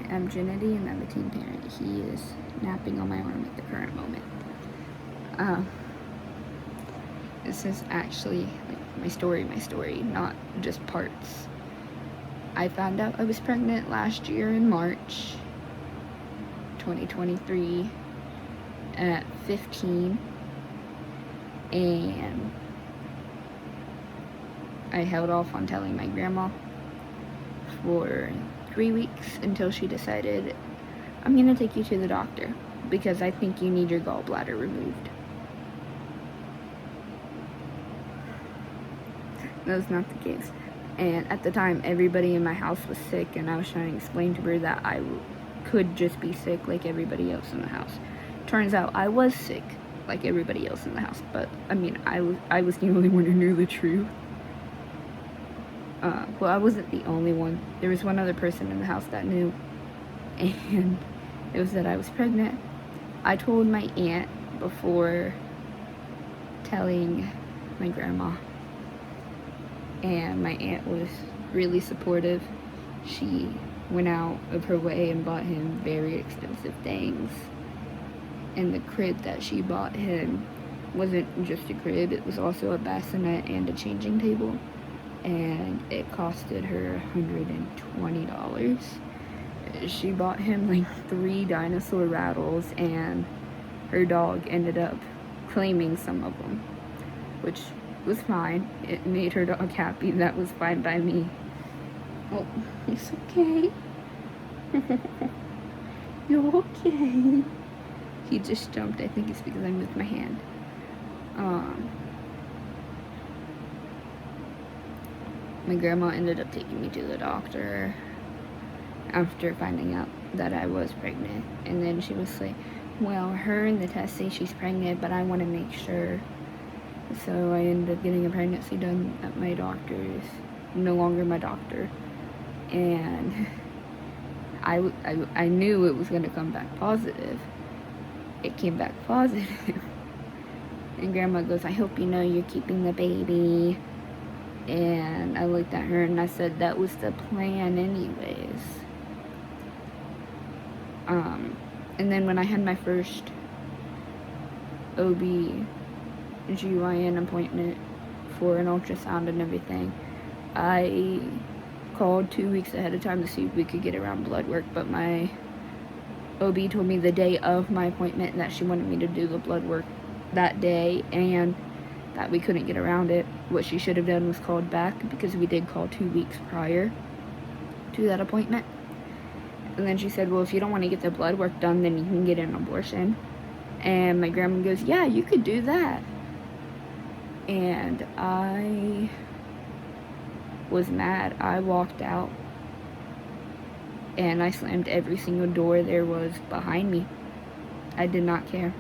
am Trinity, and I'm a teen parent. He is napping on my arm at the current moment. This is actually like my story, not just parts. I found out I was pregnant last year in March 2023 at 15, and I held off on telling my grandma for 3 weeks until she decided, I'm gonna take you to the doctor because I think you need your gallbladder removed. That was not the case. And at the time, everybody in my house was sick, and I was trying to explain to her that I could just be sick like everybody else in the house. Turns out I was sick like everybody else in the house, but I mean, I was the only one who knew the truth. Well, I wasn't the only one. There was one other person in the house that knew, and it was that I was pregnant. I told my aunt before telling my grandma, and my aunt was really supportive. She went out of her way and bought him very expensive things, and the crib that she bought him wasn't just a crib, it was also a bassinet and a changing table, and it costed her $120. She bought him like 3 dinosaur rattles, and her dog ended up claiming some of them, which was fine. It made her dog happy. That was fine by me. Oh, it's okay. You're okay. He just jumped. I think it's because I moved my hand. My grandma ended up taking me to the doctor after finding out that I was pregnant. And then she was like, well, her and the test say she's pregnant, but I want to make sure. So I ended up getting a pregnancy done at my doctor's, no longer my doctor. And I knew it was going to come back positive. It came back positive. And Grandma goes, I hope you know you're keeping the baby. And I looked at her and I said, that was the plan anyways. And then when I had my first OB/GYN appointment for an ultrasound and everything, I called 2 weeks ahead of time to see if we could get around blood work, but my OB told me the day of my appointment that she wanted me to do the blood work that day and that we couldn't get around it. What she should have done was called back, because we did call 2 weeks prior to that appointment. And then she said, well, if you don't want to get the blood work done, then you can get an abortion. And my grandma goes, yeah, you could do that. And I was mad. I walked out and I slammed every single door there was behind me. I did not care.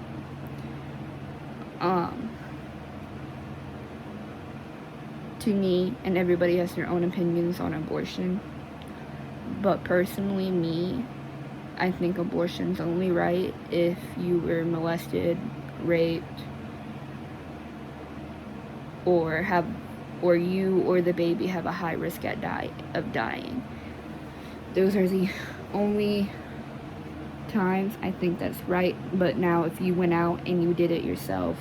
To me, and everybody has their own opinions on abortion, but personally, me, I think abortion's only right if you were molested, raped, or you or the baby have a high risk of dying. Those are the only times I think that's right. But now, if you went out and you did it yourself,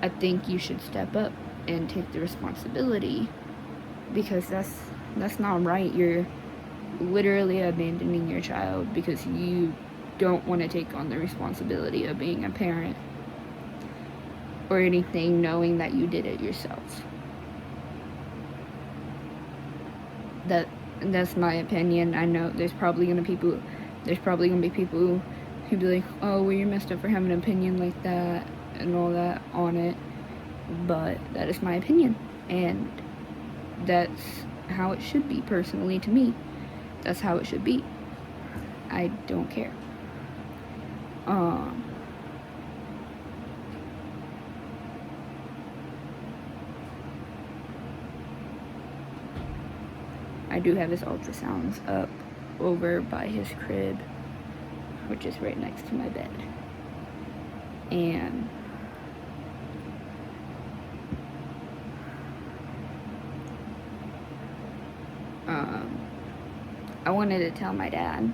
I think you should step up and take the responsibility, because that's not right. You're literally abandoning your child because you don't want to take on the responsibility of being a parent or anything, knowing that you did it yourself. That's my opinion. I know there's probably gonna be people who be like, oh, well, you're messed up for having an opinion like that and all that on it, but that is my opinion, and that's how it should be. Personally, to me, that's how it should be. I don't care. I do have his ultrasounds up over by his crib, which is right next to my bed. And I wanted to tell my dad,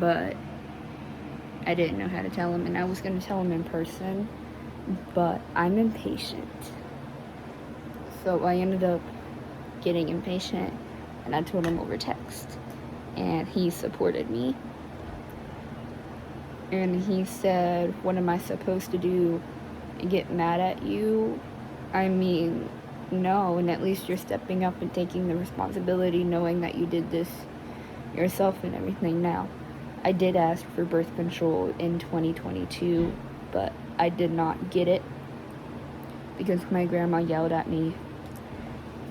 but I didn't know how to tell him, and I was going to tell him in person, but I'm impatient. So I ended up getting impatient, and I told him over text, and he supported me. And he said, what am I supposed to do? Get mad at you? I mean, no, and at least you're stepping up and taking the responsibility, knowing that you did this yourself and everything. Now, I did ask for birth control in 2022, but I did not get it because my grandma yelled at me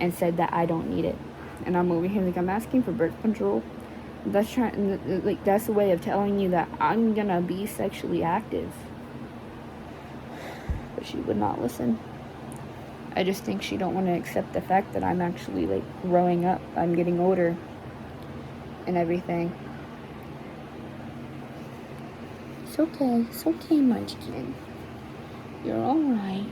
and said that I don't need it. And I'm over here like, I'm asking for birth control. That's the way of telling you that I'm gonna be sexually active. But she would not listen. I just think she don't want to accept the fact that I'm actually like growing up. I'm getting older and everything. It's okay, Munchkin. You're alright.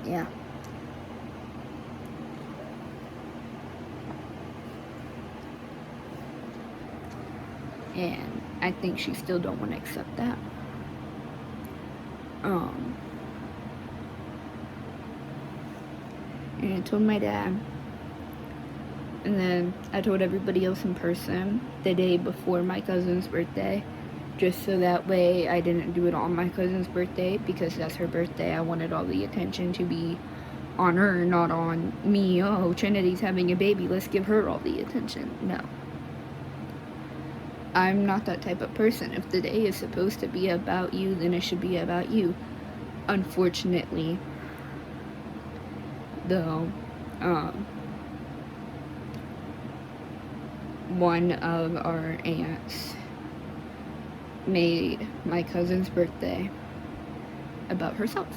Yeah. And I think she still don't want to accept that. And I told my dad, and then I told everybody else in person the day before my cousin's birthday, just so that way I didn't do it on my cousin's birthday, because that's her birthday. I wanted all the attention to be on her, not on me. Oh, Trinity's having a baby, let's give her all the attention. No. I'm not that type of person. If the day is supposed to be about you, then it should be about you. Unfortunately, though, one of our aunts made my cousin's birthday about herself,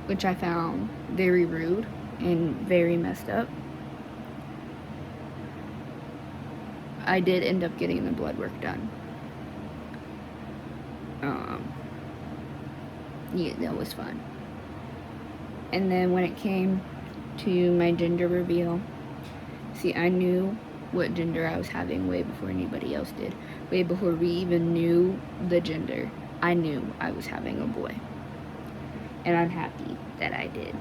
which I found very rude and very messed up. I did end up getting the blood work done. Yeah, that was fun. And then when it came to my gender reveal, see, I knew what gender I was having way before anybody else did. Way before we even knew the gender, I knew I was having a boy. And I'm happy that I did.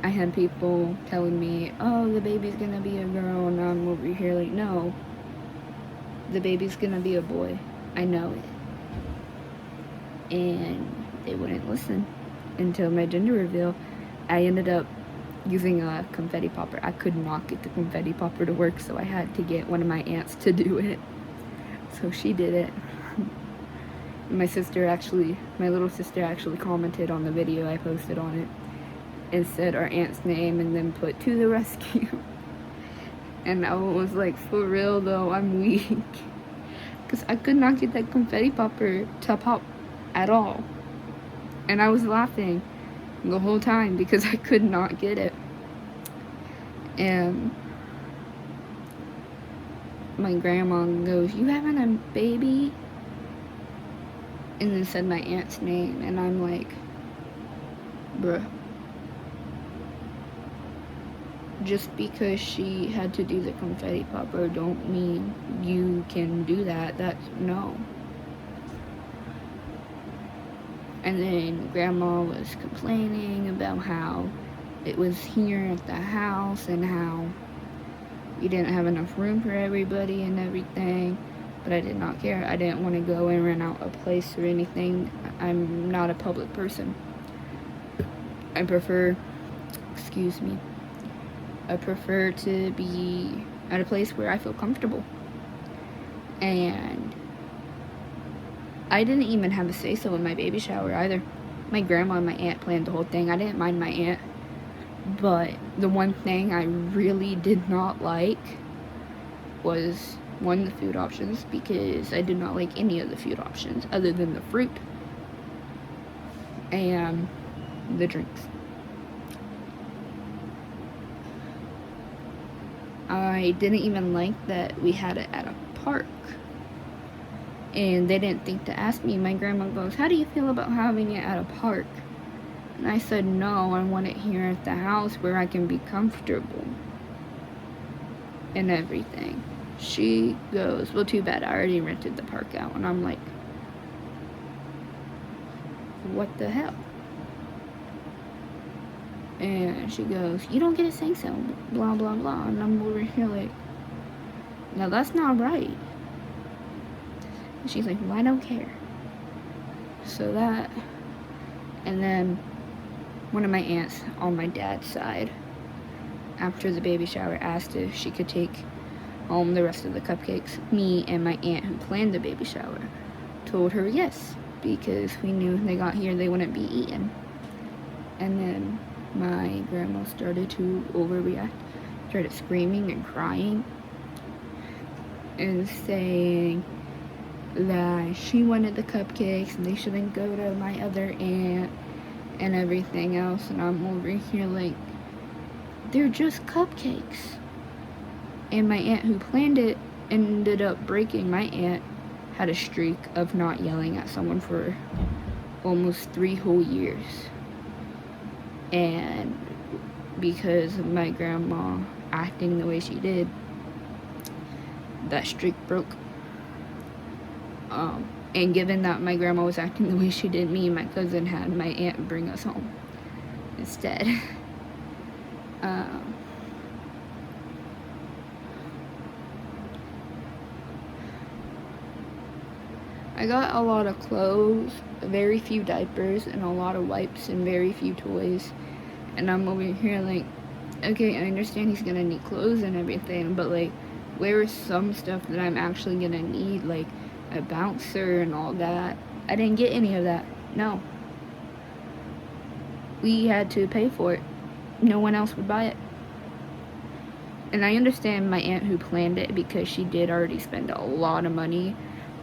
I had people telling me, oh, the baby's gonna be a girl, and I'm over here like, no, the baby's gonna be a boy. I know it. And they wouldn't listen until my gender reveal. I ended up using a confetti popper. I could not get the confetti popper to work, so I had to get one of my aunts to do it. So she did it. My little sister actually commented on the video I posted on it and said our aunt's name and then put "to the rescue." And I was like, for real though, I'm weak. Because I could not get that confetti popper to pop at all. And I was laughing the whole time because I could not get it. And my grandma goes, you having a baby? And then said my aunt's name, and I'm like, bruh. Just because she had to do the confetti popper don't mean you can do that. That's no. And then grandma was complaining about how it was here at the house and how we didn't have enough room for everybody and everything. But I did not care. I didn't want to go and rent out a place or anything. I'm not a public person. I prefer to be at a place where I feel comfortable. And I didn't even have a say-so in my baby shower either. My grandma and my aunt planned the whole thing. I didn't mind my aunt. But the one thing I really did not like was, one, the food options, because I did not like any of the food options other than the fruit and the drinks. I didn't even like that we had it at a park. And they didn't think to ask me. My grandma goes, how do you feel about having it at a park? And I said, no, I want it here at the house where I can be comfortable and everything. She goes, well, too bad, I already rented the park out. And I'm like, what the hell? And she goes, you don't get to say so, blah, blah, blah. And I'm over here like, no, that's not right. And she's like, well, I don't care. So that, and then one of my aunts on my dad's side, after the baby shower, asked if she could take home the rest of the cupcakes. Me and my aunt who planned the baby shower told her yes, because we knew they got here they wouldn't be eaten. And then my grandma started to overreact, started screaming and crying and saying that she wanted the cupcakes and they shouldn't go to my other aunt and everything else. And I'm over here like, they're just cupcakes. And my aunt who planned it ended up breaking. My aunt had a streak of not yelling at someone for almost 3 whole years. And because of my grandma acting the way she did, that streak broke. And given that my grandma was acting the way she did, me and my cousin had my aunt bring us home instead. I got a lot of clothes, very few diapers, and a lot of wipes, and very few toys. And I'm over here like, okay, I understand he's gonna need clothes and everything, but like, where is some stuff that I'm actually gonna need, like a bouncer and all that? I didn't get any of that. No. We had to pay for it. No one else would buy it. And I understand my aunt who planned it, because she did already spend a lot of money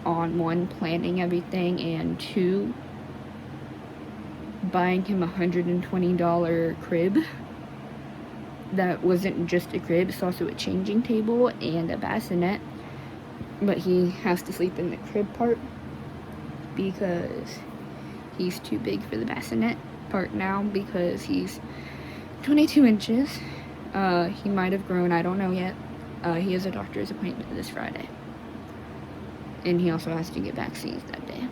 on, 1, planning everything, and 2, buying him a $120 crib. That wasn't just a crib, it's also a changing table and a bassinet. But he has to sleep in the crib part because he's too big for the bassinet part now, because he's 22 inches. He might have grown, I don't know yet. He has a doctor's appointment this Friday. And he also has to get vaccines that day.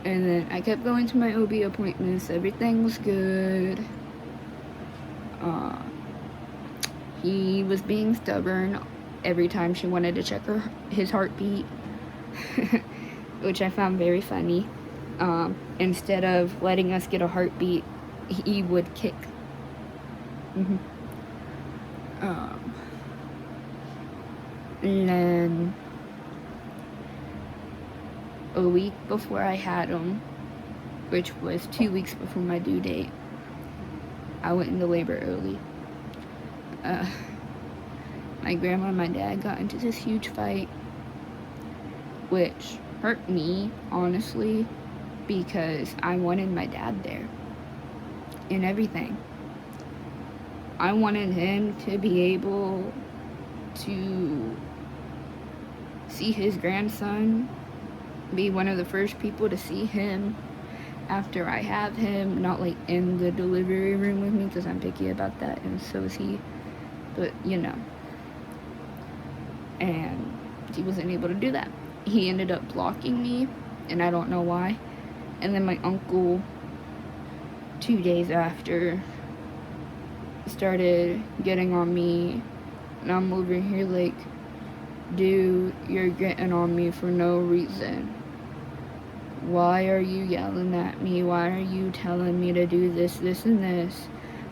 And then I kept going to my OB appointments. Everything was good. He was being stubborn every time she wanted to check his heartbeat, which I found very funny. Instead of letting us get a heartbeat, he would kick. And then a week before I had him, which was 2 weeks before my due date, I went into labor early. My grandma and my dad got into this huge fight, which hurt me, honestly, because I wanted my dad there and everything. I wanted him to be able to see his grandson, be one of the first people to see him after I have him, not like in the delivery room with me, because I'm picky about that, and so is he, but you know. And he wasn't able to do that. He ended up blocking me, and I don't know why. And then my uncle, 2 days after, started getting on me, and I'm over here like, dude, you're getting on me for no reason. Why are you yelling at me? Why are you telling me to do this, this, and this?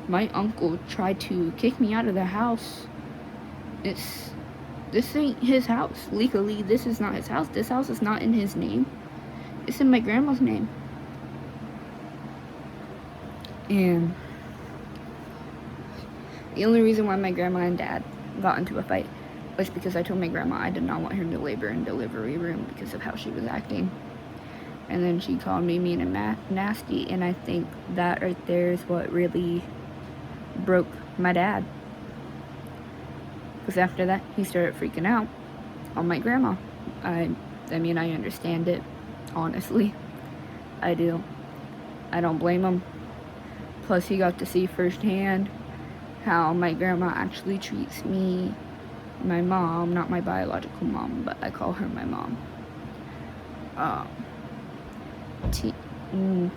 My uncle tried to kick me out of the house. This ain't his house. Legally, this is not his house. This house is not in his name. It's in my grandma's name. And the only reason why my grandma and dad got into a fight was because I told my grandma I did not want her to labor in delivery room because of how she was acting. And then she called me mean and nasty, and I think that right there is what really broke my dad. Because after that, he started freaking out on my grandma. I mean, I understand it, honestly. I do. I don't blame him. Plus, he got to see firsthand how my grandma actually treats me, my mom, not my biological mom, but I call her my mom.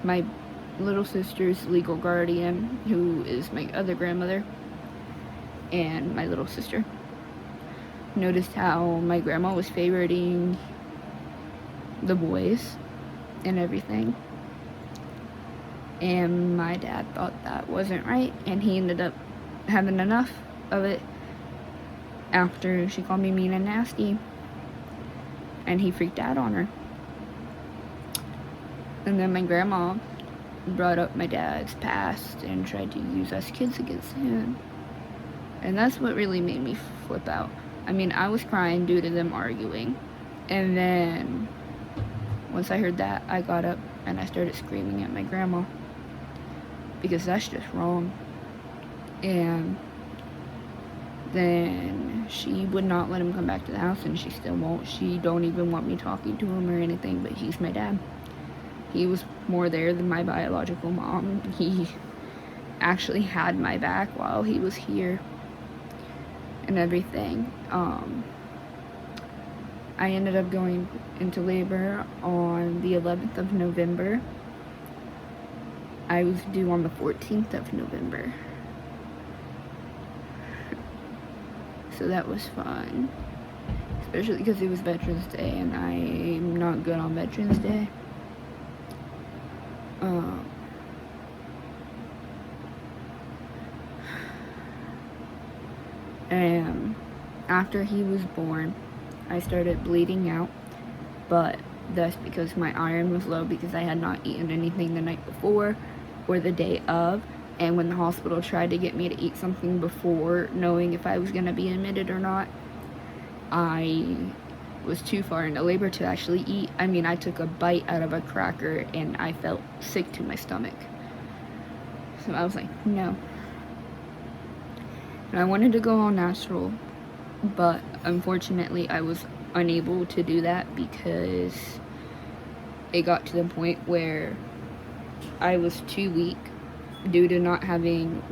My little sister's legal guardian, who is my other grandmother, and my little sister, noticed how my grandma was favoriting the boys and everything. And my dad thought that wasn't right, and he ended up having enough of it after she called me mean and nasty, and he freaked out on her. And then my grandma brought up my dad's past and tried to use us kids against him. And that's what really made me flip out. I mean, I was crying due to them arguing. And then once I heard that, I got up and I started screaming at my grandma, because that's just wrong. And then she would not let him come back to the house, and she still won't. She don't even want me talking to him or anything, but he's my dad. He was more there than my biological mom. He actually had my back while he was here and everything. I ended up going into labor on the 11th of November. I was due on the 14th of November. So that was fun. Especially because it was Veterans Day, and I'm not good on Veterans Day. And after he was born, I started bleeding out, but that's because my iron was low, because I had not eaten anything the night before or the day of. And when the hospital tried to get me to eat something before knowing if I was going to be admitted or not, I was too far into labor to actually eat. I mean, I took a bite out of a cracker and I felt sick to my stomach. So I was like, no. And I wanted to go all natural, but unfortunately I was unable to do that, because it got to the point where I was too weak due to not having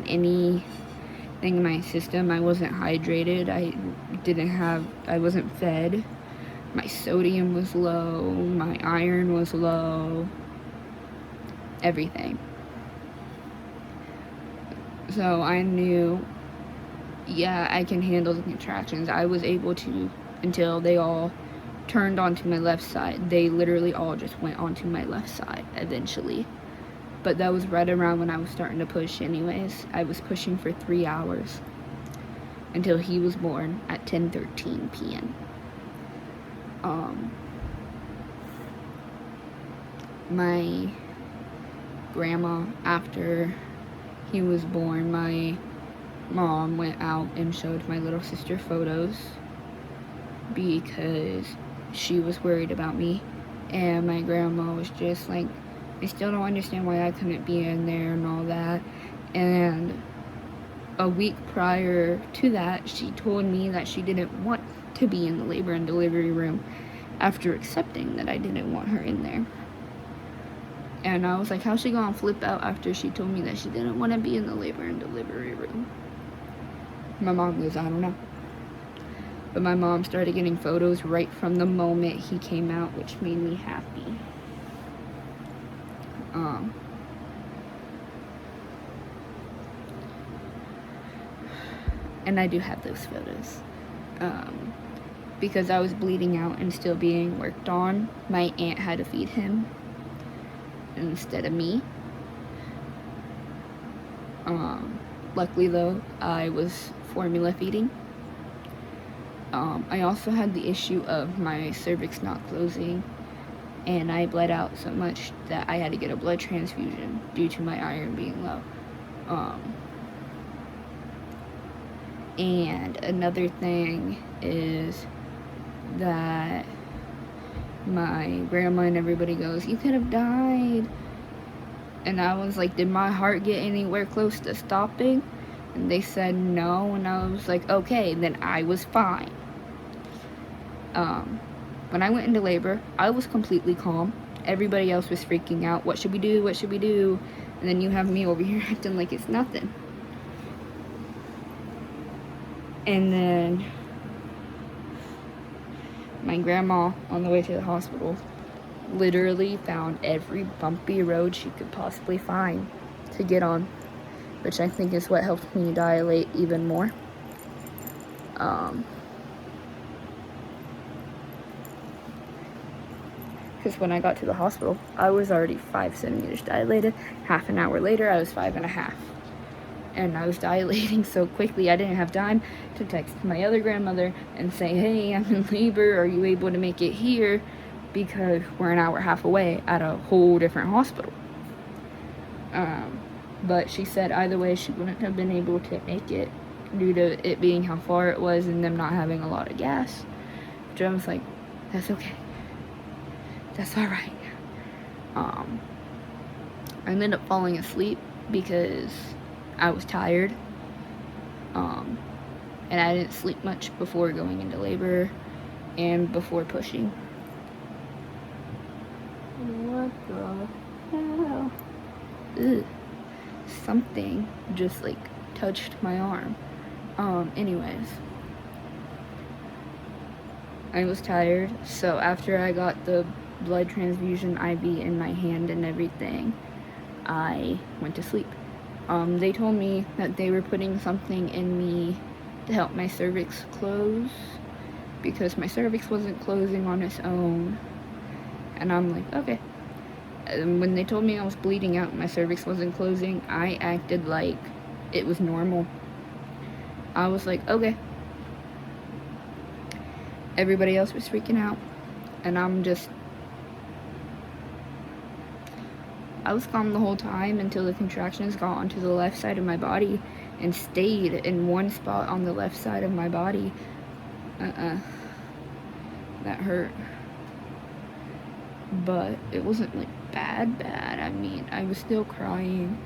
anything in my system. I wasn't hydrated. I wasn't fed. My sodium was low. My iron was low. Everything. So I knew, yeah, I can handle the contractions. I was able to, until they all turned onto my left side. They literally all just went onto my left side eventually. But that was right around when I was starting to push anyways. I was pushing for 3 hours until he was born at 10:13 p.m. My grandma, after he was born, my mom went out and showed my little sister photos because she was worried about me. And my grandma was just like, I still don't understand why I couldn't be in there and all that. And a week prior to that, she told me that she didn't want to be in the labor and delivery room after accepting that I didn't want her in there. And I was like, how's she gonna flip out after she told me that she didn't want to be in the labor and delivery room? My mom goes, I don't know. But my mom started getting photos right from the moment he came out, which made me happy. And I do have those photos. Because I was bleeding out and still being worked on, my aunt had to feed him instead of me. Luckily though, I was formula feeding. I also had the issue of my cervix not closing, and I bled out so much that I had to get a blood transfusion due to my iron being low. And another thing is that my grandma and everybody goes, you could have died. And I was like, did my heart get anywhere close to stopping? And they said no, and I was like, okay, then I was fine. When I went into labor, I was completely calm. Everybody else was freaking out. What should we do? What should we do? And then you have me over here acting like it's nothing. And then my grandma, on the way to the hospital, literally found every bumpy road she could possibly find to get on, which I think is what helped me dilate even more. Because when I got to the hospital, I was already 5 centimeters dilated. Half an hour later, I was 5.5. And I was dilating so quickly, I didn't have time to text my other grandmother and say, hey, I'm in labor, are you able to make it here? Because we're an hour and a half away at a whole different hospital. But she said either way, she wouldn't have been able to make it due to it being how far it was and them not having a lot of gas. Which I was like, that's okay. That's all right. I ended up falling asleep because I was tired. And I didn't sleep much before going into labor and before pushing. What the hell? Ugh. Something just like touched my arm. Anyways. I was tired, so after I got the blood transfusion IV in my hand and everything, I went to sleep. They told me that they were putting something in me to help my cervix close because my cervix wasn't closing on its own. And I'm like, okay. And when they told me I was bleeding out and my cervix wasn't closing, I acted like it was normal. I was like, okay. Everybody else was freaking out, and I was calm the whole time until the contractions got onto the left side of my body and stayed in one spot on the left side of my body. That hurt. But it wasn't like bad. I mean, I was still crying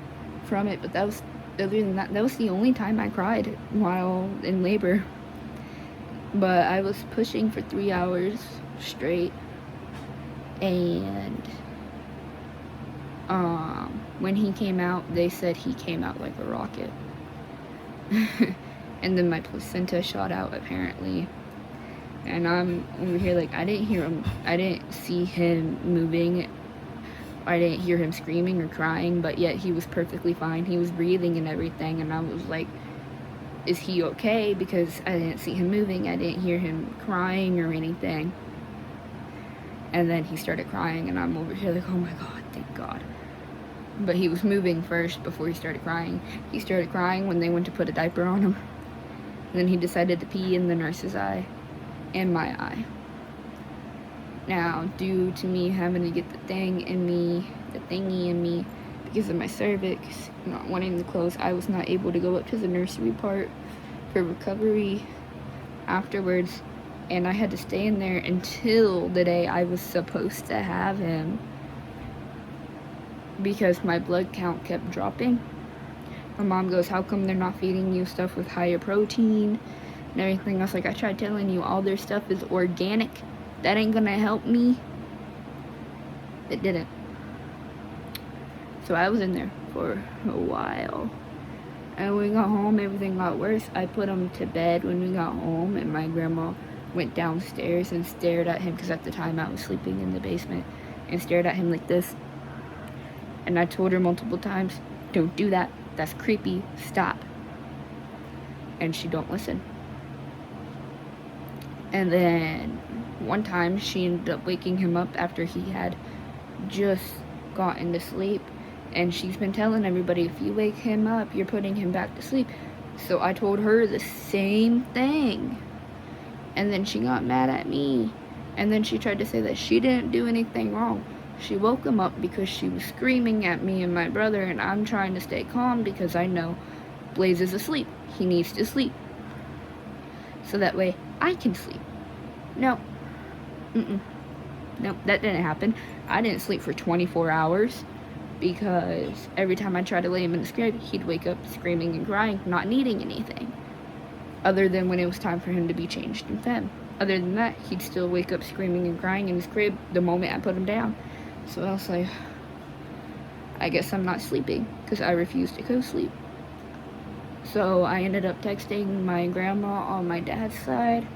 from it, but other than that, that was the only time I cried while in labor. But I was pushing for 3 hours straight, and when he came out, they said he came out like a rocket. And then my placenta shot out apparently, and I'm over here like, I didn't hear him, I didn't see him moving, I didn't hear him screaming or crying, but yet he was perfectly fine. He was breathing and everything, and I was like, is he okay? Because I didn't see him moving, I didn't hear him crying or anything. And then he started crying, and I'm over here like, oh my god, thank god. But he was moving first before he started crying. He started crying when they went to put a diaper on him. And then he decided to pee in the nurse's eye and my eye. Now, due to me having to get the thingy in me, because of my cervix not wanting to close, I was not able to go up to the nursery part for recovery afterwards, and I had to stay in there until the day I was supposed to have him because my blood count kept dropping. My mom goes, how come they're not feeding you stuff with higher protein and everything? I was like, I tried telling you all their stuff is organic. That ain't gonna help me. It didn't. So I was in there for a while. And when we got home, everything got worse. I put him to bed when we got home, and my grandma went downstairs and stared at him, because at the time I was sleeping in the basement, and stared at him like this. And I told her multiple times, don't do that. That's creepy. Stop. And she don't listen. And then one time she ended up waking him up after he had just gotten to sleep. And she's been telling everybody, if you wake him up, you're putting him back to sleep. So I told her the same thing. And then she got mad at me. And then she tried to say that she didn't do anything wrong. She woke him up because she was screaming at me and my brother, and I'm trying to stay calm because I know Blaze is asleep. He needs to sleep. So that way I can sleep. No. Nope, that didn't happen. I didn't sleep for 24 hours because every time I tried to lay him in the crib, he'd wake up screaming and crying, not needing anything. Other than when it was time for him to be changed and fed. Other than that, he'd still wake up screaming and crying in his crib the moment I put him down. So I was like, I guess I'm not sleeping, because I refused to co-sleep. So I ended up texting my grandma on my dad's side,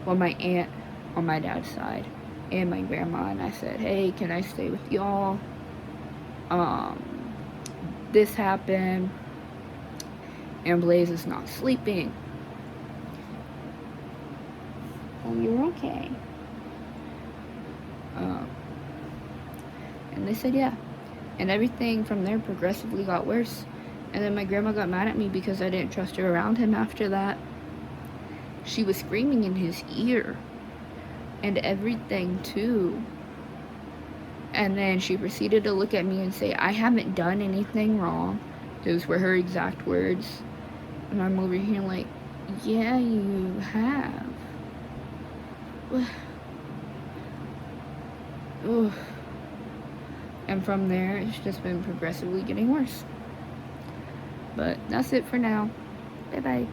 well, my aunt on my dad's side, and my grandma, and I said, hey, can I stay with y'all? This happened, and Blaze is not sleeping. Oh, you're okay. And they said, yeah. And everything from there progressively got worse. And then my grandma got mad at me because I didn't trust her around him after that. She was screaming in his ear and everything too. And then she proceeded to look at me and say, I haven't done anything wrong. Those were her exact words. And I'm over here like, yeah, you have. Ugh. And from there, it's just been progressively getting worse. But that's it for now. Bye-bye.